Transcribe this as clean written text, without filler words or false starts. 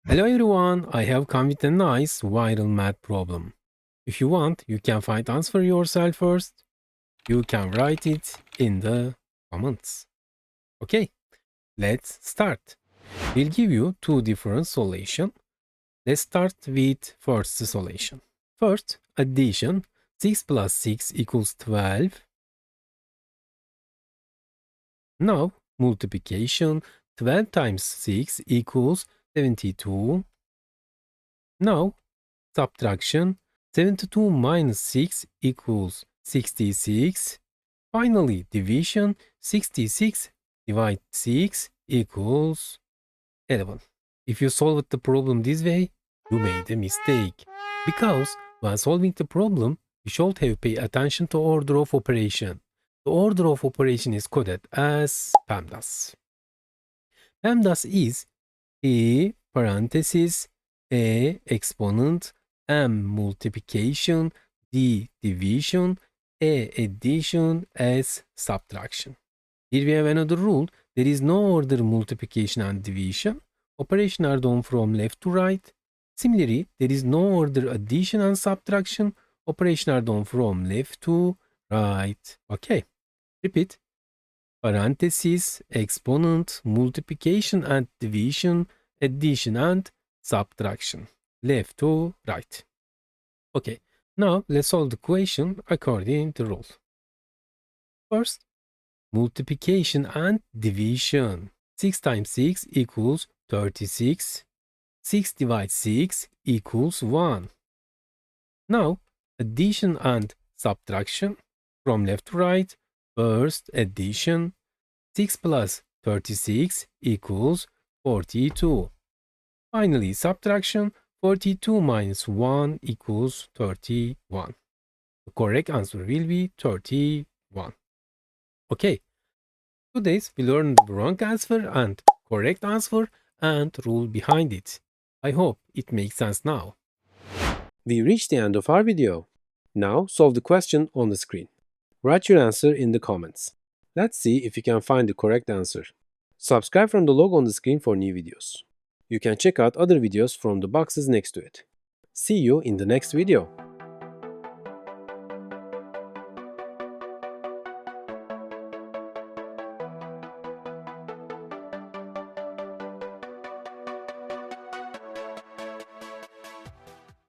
Hello everyone, I have come with a nice viral math problem. If you want, you can find answer yourself first. You can write it in the comments. Okay, let's start. We'll give you two different solutions. Let's start with first solution. First, addition. 6 plus 6 equals 12. Now, multiplication. 12 times 6 equals 72. Now, subtraction. 72 minus 6 equals 66. Finally, division. 66 divided 6 equals 11. If you solve the problem this way, you made a mistake. Because when solving the problem, you should have paid attention to order of operation. The order of operation is coded as PEMDAS. PEMDAS is E parenthesis A exponent, M multiplication, D division, A addition, S subtraction. Here we have another rule. There is no order multiplication and division. Operations are done from left to right. Similarly, there is no order addition and subtraction. Operations are done from left to right. Okay. Repeat. Parenthesis, exponent, multiplication and division, addition and subtraction. Left to right. Okay. Now let's solve the equation according to rule. First, multiplication and division. 6 times 6 equals 36. 6 divided 6 equals 1. Now, addition and subtraction from left to right. First, addition. 6 plus 36 equals 42. Finally, subtraction. 42 minus 1 equals 31. The correct answer will be 31. Okay. Today we learned the wrong answer and correct answer and rule behind it. I hope it makes sense now. We reached the end of our video. Now solve the question on the screen. Write your answer in the comments. Let's see if you can find the correct answer. Subscribe from the logo on the screen for new videos. You can check out other videos from the boxes next to it. See you in the next video.